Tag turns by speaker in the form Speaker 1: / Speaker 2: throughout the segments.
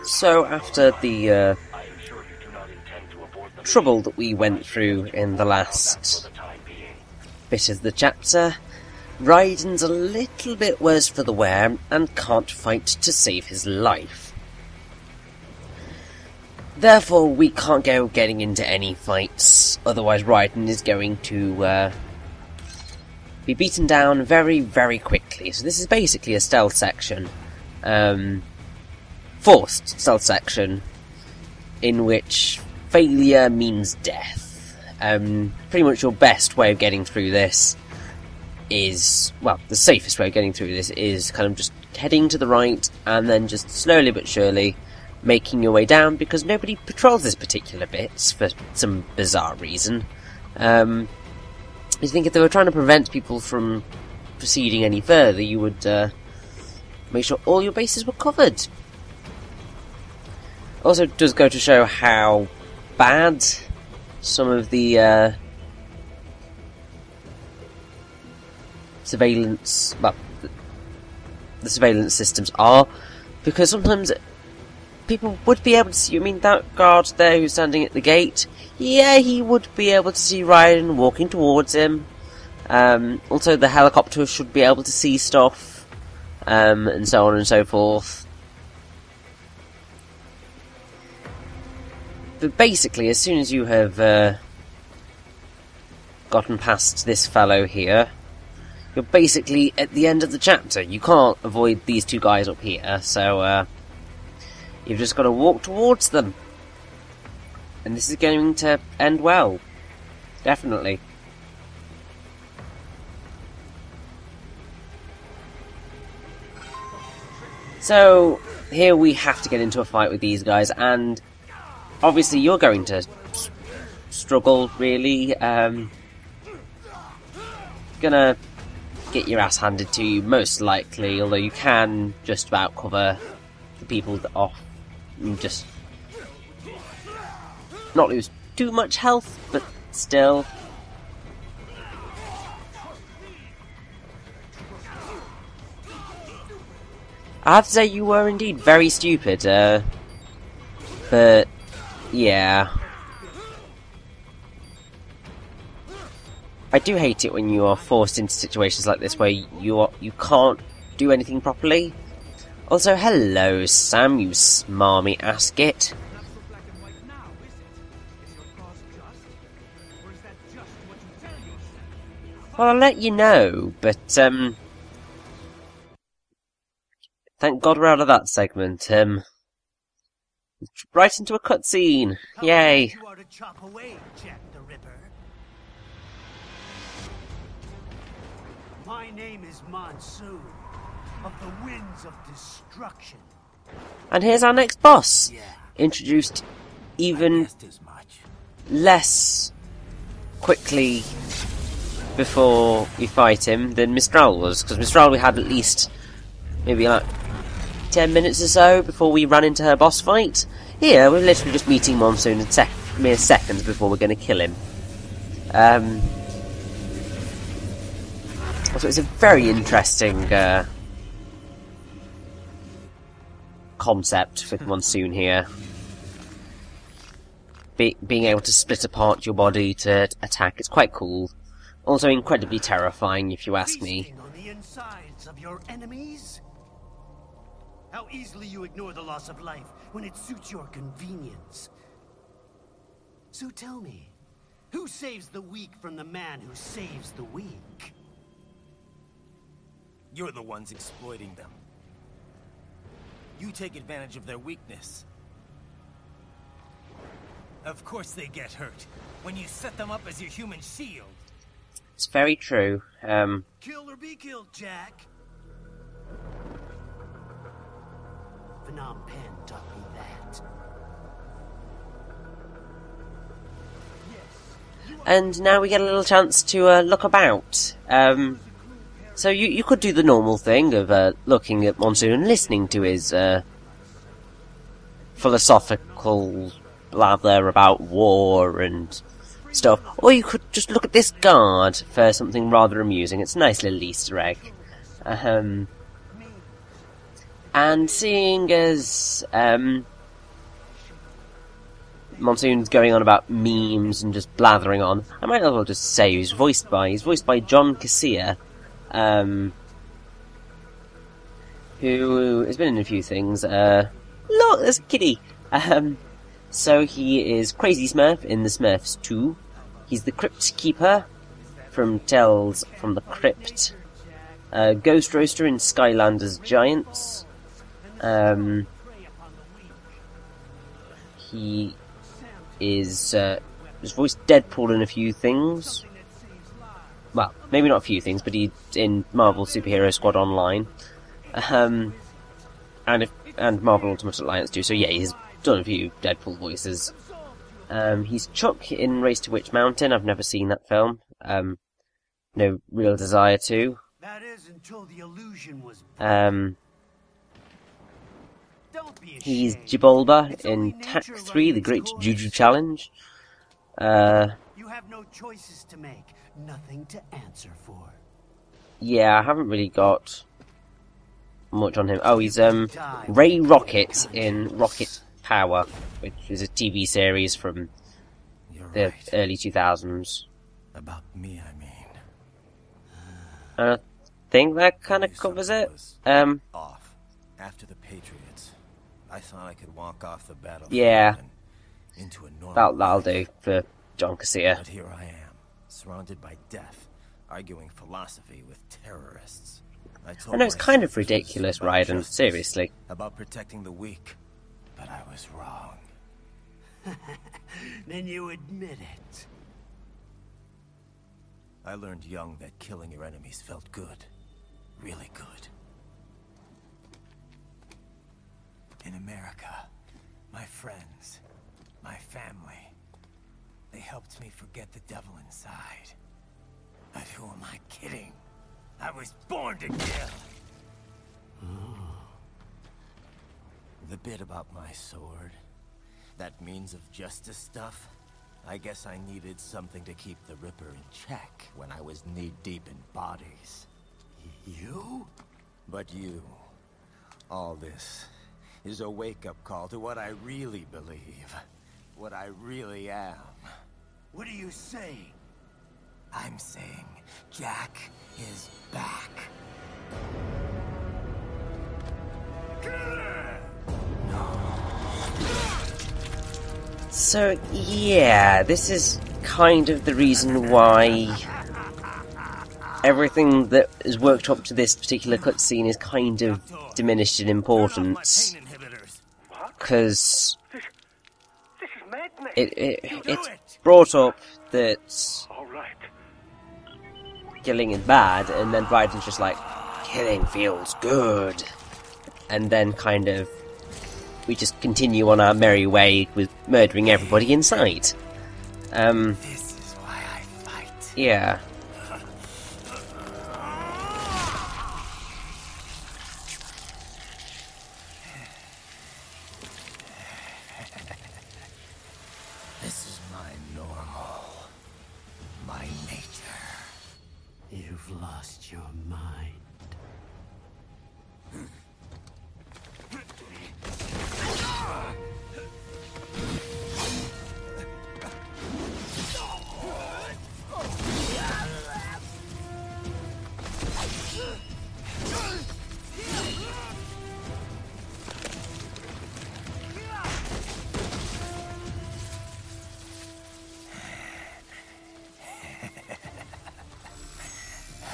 Speaker 1: So after the trouble that we went through in the last bit of the chapter, Raiden's a little bit worse for the wear and can't fight to save his life. Therefore, we can't go getting into any fights, otherwise Raiden is going to be beaten down very, very quickly. So this is basically a stealth section. Forced stealth section, in which failure means death. Pretty much your best way of getting through this is, well, the safest way of getting through this is kind of just heading to the right and then just slowly but surely making your way down, because nobody patrols this particular bit for some bizarre reason. You think if they were trying to prevent people from proceeding any further, you would make sure all your bases were covered. Also, it does go to show how bad some of the surveillance, well, the surveillance systems are, because sometimes people would be able to see. I mean, that guard there who's standing at the gate, yeah, he would be able to see Raiden walking towards him. Also, the helicopter should be able to see stuff, and so on and so forth. But basically, as soon as you have gotten past this fellow here, you're basically at the end of the chapter. You can't avoid these two guys up here, so you've just got to walk towards them. And this is going to end well. Definitely. So, here we have to get into a fight with these guys, and obviously you're going to struggle, really. Gonna get your ass handed to you, most likely, although you can just about cover the people off and just not lose too much health, but still. I have to say, you were indeed very stupid, but yeah. I do hate it when you are forced into situations like this where you can't do anything properly. Also, hello Sam, you smarmy ass git. Well, I'll let you know, but thank God we're out of that segment. Right into a cutscene. Yay.
Speaker 2: My name is Monsoon, of the Winds of Destruction.
Speaker 1: And here's our next boss. Yeah. Introduced even less quickly before we fight him than Mistral was, because Mistral we had at least maybe like 10 minutes or so before we ran into her boss fight. Here, we're literally just meeting Monsoon in mere seconds before we're going to kill him. So it's a very interesting concept with Monsoon here. Being able to split apart your body to attack, it's quite cool. Also incredibly terrifying, if you ask me.
Speaker 2: On the insides of your enemies? How easily you ignore the loss of life when it suits your convenience. So tell me, who saves the weak from the man who saves the weak?
Speaker 3: You're the ones exploiting them. You take advantage of their weakness. Of course they get hurt when you set them up as your human shield.
Speaker 1: It's very true.
Speaker 2: Kill or be killed, Jack. Phnom Penh taught me that.
Speaker 1: And now we get a little chance to look about. So you could do the normal thing of looking at Monsoon and listening to his philosophical blather about war and stuff. Or you could just look at this guard for something rather amusing. It's a nice little Easter egg. And And seeing as Monsoon's going on about memes and just blathering on, I might as well just say he's voiced by John Casilla, who has been in a few things. Look, there's a kitty! So he is Crazy Smurf in The Smurfs 2. He's the Crypt Keeper from Tales from the Crypt. Ghost Roaster in Skylanders Giants. He is has voiced Deadpool in a few things. Well, maybe not a few things, but he's in Marvel Superhero Squad Online. And Marvel Ultimate Alliance too, so yeah, he's done a few Deadpool voices. He's Chuck in Race to Witch Mountain. I've never seen that film. No real desire to.
Speaker 2: That is until the illusion was
Speaker 1: He's Jibolba in Tak 3, The Great Juju Challenge.
Speaker 2: You have no choices to make, nothing to answer for.
Speaker 1: Yeah, I haven't really got much on him. Oh, he's Ray Rocket in Rocket Power, which is a TV series from the early 2000s.
Speaker 3: About me, I mean.
Speaker 1: I think that kind of covers it.
Speaker 3: Off after the Patriots, I thought I could walk off the battlefield.
Speaker 1: Yeah,
Speaker 3: into a normal
Speaker 1: that'll do for John Casilla.
Speaker 3: But here I am, surrounded by death, arguing philosophy with terrorists.
Speaker 1: I know it's kind of ridiculous, Raiden. Seriously.
Speaker 3: About protecting the weak, but I was wrong.
Speaker 2: Then you admit it.
Speaker 3: I learned young that killing your enemies felt good. Really good. In America, my friends, my family, they helped me forget the devil inside. But who am I kidding? I was born to kill! The bit about my sword, that means of justice stuff, I guess I needed something to keep the Ripper in check when I was knee-deep in bodies.
Speaker 2: You?
Speaker 3: But you, all this, is a wake-up call to what I really believe. What I really am.
Speaker 2: What are you saying?
Speaker 3: I'm saying Jack is back.
Speaker 1: So, yeah, this is kind of the reason why everything that is worked up to this particular cutscene is kind of diminished in importance. Because it's brought up that killing is bad, and then Raiden's just like, killing feels good. And then kind of we just continue on our merry way with murdering everybody in sight.
Speaker 3: This is why I fight.
Speaker 1: Yeah.
Speaker 3: This is my normal. My nature.
Speaker 2: You've lost your mind.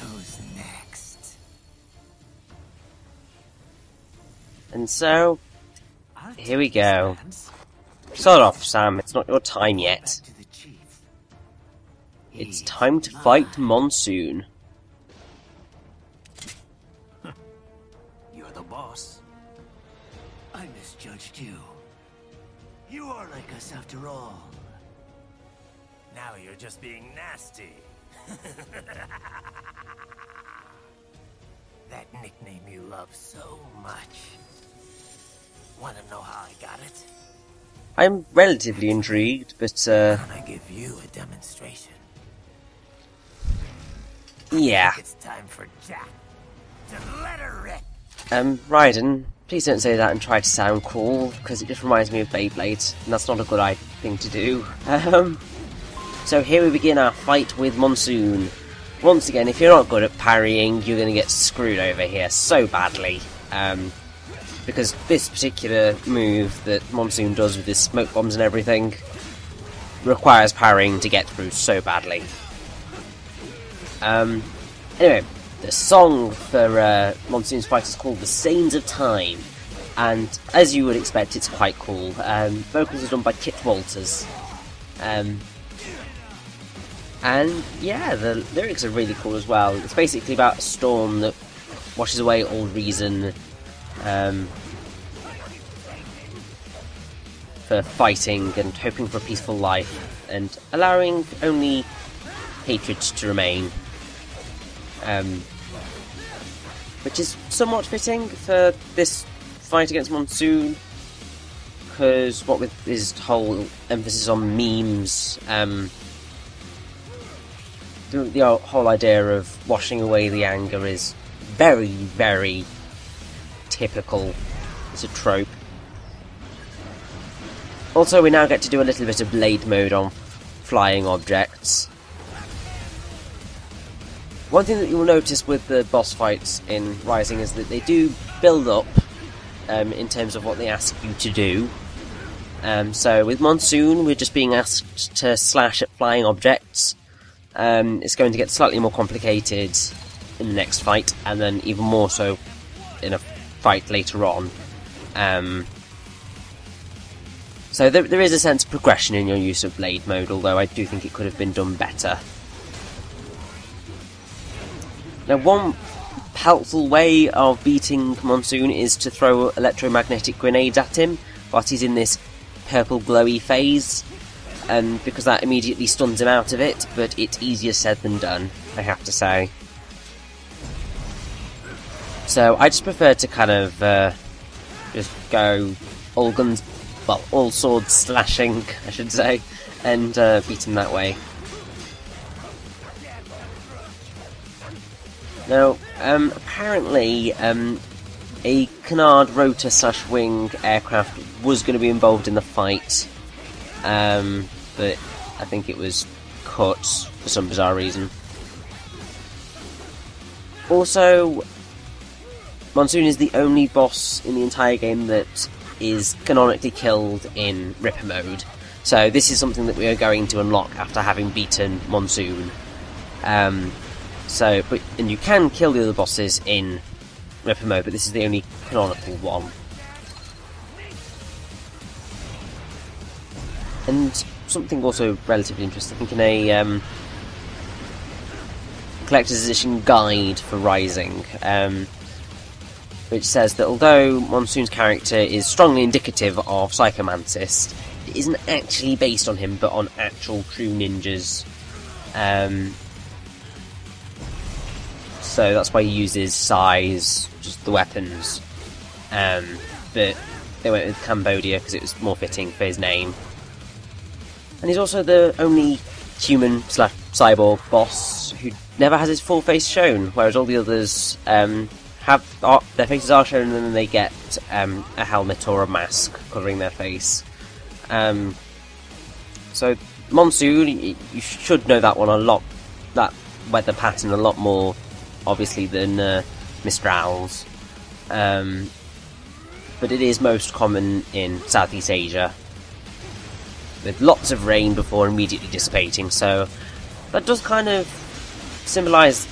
Speaker 3: Who's next?
Speaker 1: And so, here we go. Start off, Sam. It's not your time yet. It's time to fight Monsoon.
Speaker 2: You're the boss. I misjudged you. You are like us after all.
Speaker 3: Now you're just being nasty. That nickname you love so much. Want to know how I got it?
Speaker 1: I'm relatively intrigued, but
Speaker 3: Can I give you a demonstration?
Speaker 1: yeah.
Speaker 3: It's time for Jack to let her rip.
Speaker 1: Raiden, Please don't say that and try to sound cool, because it just reminds me of Beyblade, and that's not a good thing to do. So here we begin our fight with Monsoon. Once again, if you're not good at parrying, you're going to get screwed over here so badly. Because this particular move that Monsoon does with his smoke bombs and everything requires parrying to get through so badly. Anyway, the song for Monsoon's fight is called The Saints of Time, and as you would expect, it's quite cool. Vocals are done by Kit Walters. And yeah, the lyrics are really cool as well. It's basically about a storm that washes away all reason for fighting and hoping for a peaceful life, and allowing only hatred to remain. Which is somewhat fitting for this fight against Monsoon, because what with his whole emphasis on memes, the whole idea of washing away the anger is very, very typical. It's a trope. Also, we now get to do a little bit of blade mode on flying objects. One thing that you'll notice with the boss fights in Rising is that they do build up in terms of what they ask you to do. So with Monsoon, we're just being asked to slash at flying objects. It's going to get slightly more complicated in the next fight, and then even more so in a fight later on. So there is a sense of progression in your use of blade mode, although I do think it could have been done better. Now, one helpful way of beating Monsoon is to throw electromagnetic grenades at him whilst he's in this purple glowy phase, because that immediately stuns him out of it, but it's easier said than done, I have to say. So I just prefer to kind of just go all guns, well, all swords slashing, I should say, and beat him that way. Now, apparently, a canard rotor/wing aircraft was going to be involved in the fight, but I think it was cut for some bizarre reason. Also, Monsoon is the only boss in the entire game that is canonically killed in Ripper mode, so this is something that we are going to unlock after having beaten Monsoon. And you can kill the other bosses in Ripper mode, but this is the only canonical one. And something also relatively interesting, I think, in a collector's edition guide for Rising, which says that although Monsoon's character is strongly indicative of Psychomantis, it isn't actually based on him, but on actual true ninjas. So that's why he uses size, just the weapons. But they went with Cambodia because it was more fitting for his name. And he's also the only human/cyborg boss who never has his full face shown, whereas all the others have their faces are shown and then they get a helmet or a mask covering their face. So Monsoon, you should know that one a lot, that weather pattern a lot more obviously than Mistral's, but it is most common in Southeast Asia, with lots of rain before immediately dissipating, so that does kind of symbolise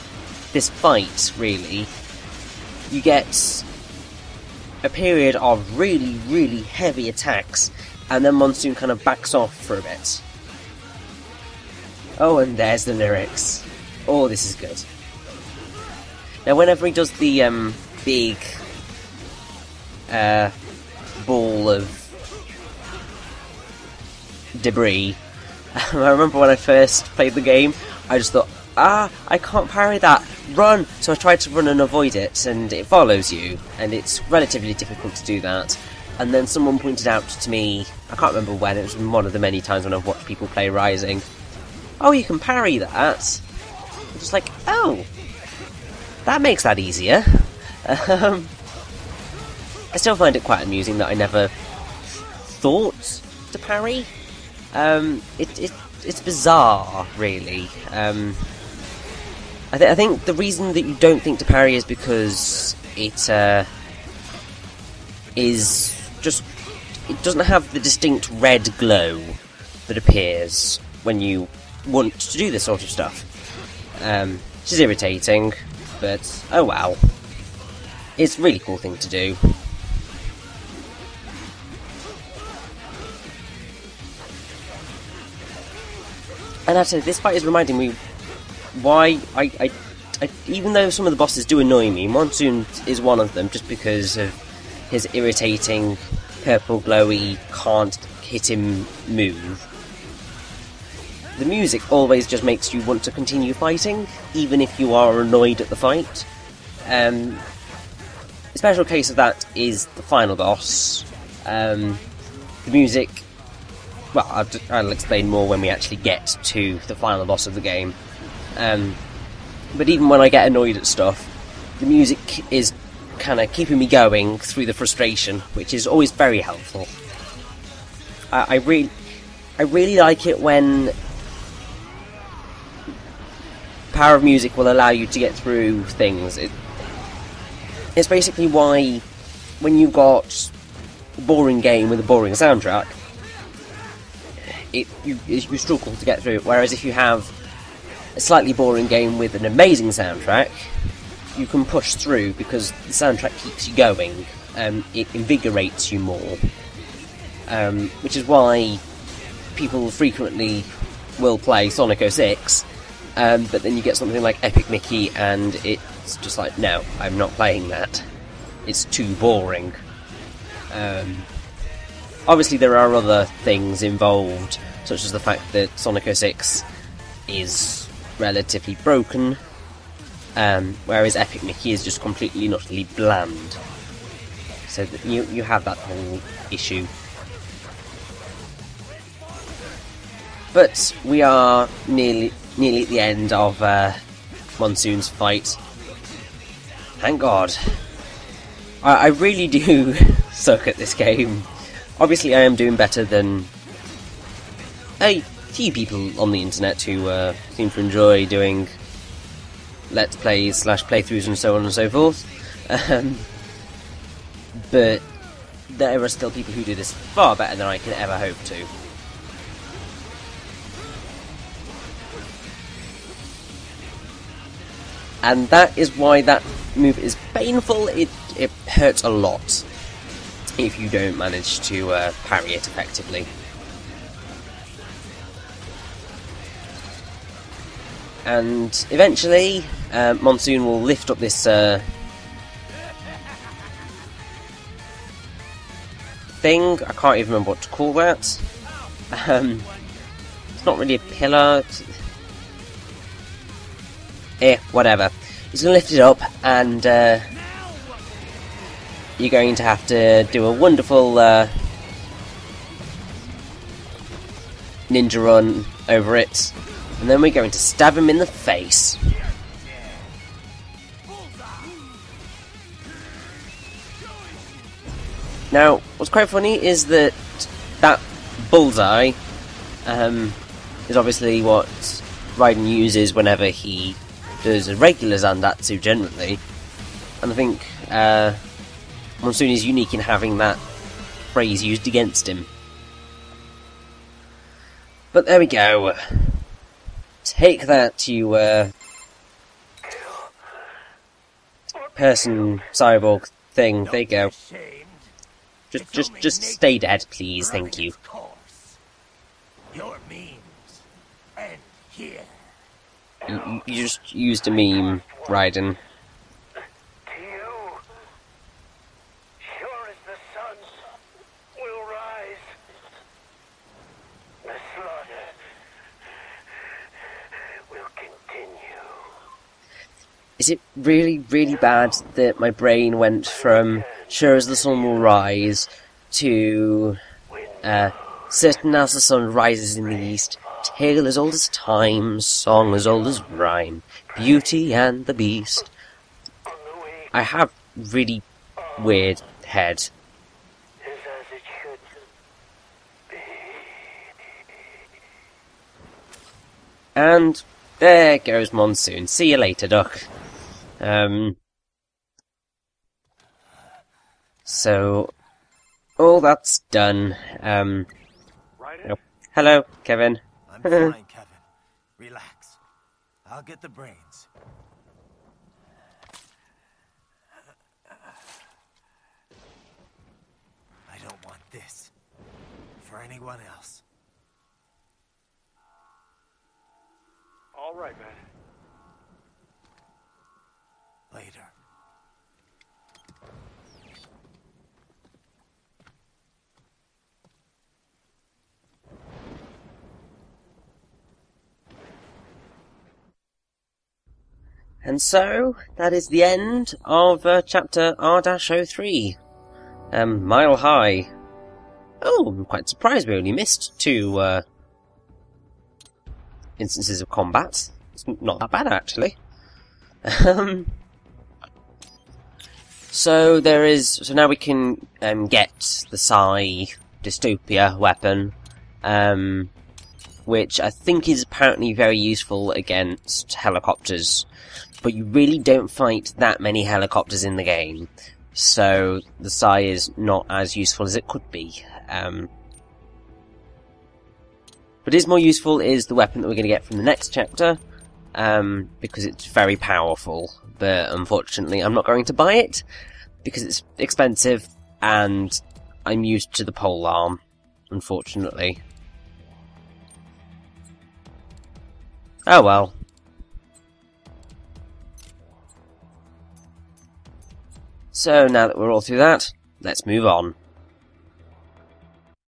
Speaker 1: this fight, really. You get a period of really, really heavy attacks, and then Monsoon kind of backs off for a bit. Oh, and there's the lyrics. Oh, this is good. Now, whenever he does the big ball of debris, I remember when I first played the game, I just thought, I can't parry that, run! So I tried to run and avoid it, and it follows you, and it's relatively difficult to do that. And then someone pointed out to me, I can't remember when, it was one of the many times when I've watched people play Rising, oh, you can parry that! I'm just like, oh! That makes that easier. I still find it quite amusing that I never thought to parry. It's bizarre, really. I think the reason that you don't think to parry is because it doesn't have the distinct red glow that appears when you want to do this sort of stuff. Which is irritating, but oh well. It's a really cool thing to do. And actually, this fight is reminding me why I even though some of the bosses do annoy me, Monsoon is one of them, just because of his irritating purple glowy, can't hit him move. The music always just makes you want to continue fighting, even if you are annoyed at the fight. A special case of that is the final boss. The music... Well, I'll explain more when we actually get to the final boss of the game. But even when I get annoyed at stuff, the music is kind of keeping me going through the frustration, which is always very helpful. I really like it when power of music will allow you to get through things. It's basically why, when you've got a boring game with a boring soundtrack, you struggle to get through. Whereas if you have a slightly boring game with an amazing soundtrack, you can push through because the soundtrack keeps you going. It invigorates you more. Which is why people frequently will play Sonic 06, but then you get something like Epic Mickey and it's just like, no, I'm not playing that. It's too boring. Obviously there are other things involved, such as the fact that Sonic 06 is relatively broken, whereas Epic Mickey is just completely and utterly bland. So that you have that whole issue. But we are nearly at the end of Monsoon's fight. Thank God. I really do suck at this game. Obviously I am doing better than a few people on the internet who seem to enjoy doing Let's Plays / playthroughs and so on and so forth. But there are still people who do this far better than I can ever hope to. And that is why that move is painful. It hurts a lot if you don't manage to parry it effectively. And eventually, Monsoon will lift up this thing. I can't even remember what to call that. It's not really a pillar. Whatever. He's going to lift it up, and you're going to have to do a wonderful ninja run over it, and then we're going to stab him in the face. Now, what's quite funny is that bullseye is obviously what Raiden uses whenever he does a regular Zandatsu generally, and I think Monsoon is unique in having that phrase used against him. But there we go. Take that, you person cyborg thing. There you go. Just stay dead, please. Thank you.
Speaker 3: Your memes end here.
Speaker 1: You just used a meme, Raiden.
Speaker 2: To you, sure as the sun will rise, the slaughter will continue.
Speaker 1: Is it really, really bad that my brain went from sure as the sun will rise to certain as the sun rises in the east, tale as old as time, song as old as rhyme, Beauty and the Beast? I have really weird head.
Speaker 2: Is as it should be.
Speaker 1: And there goes Monsoon. See you later, Duck. So all that's done.
Speaker 2: Raiden?
Speaker 1: Oh, hello, Kevin.
Speaker 3: I'm fine, Kevin. Relax. I'll get the brains. I don't want this for anyone else.
Speaker 2: All right, man.
Speaker 3: Later.
Speaker 1: And so, that is the end of chapter R-03. Mile High. Oh, I'm quite surprised we only missed 2 instances of combat. It's not that bad, actually. So now we can get the Psi Dystopia weapon, which I think is apparently very useful against helicopters. But you really don't fight that many helicopters in the game, so the Psi is not as useful as it could be. What is more useful is the weapon that we're going to get from the next chapter, because it's very powerful, but unfortunately I'm not going to buy it, because it's expensive, and I'm used to the polearm, unfortunately. Oh well. So now that we're all through that, let's move on.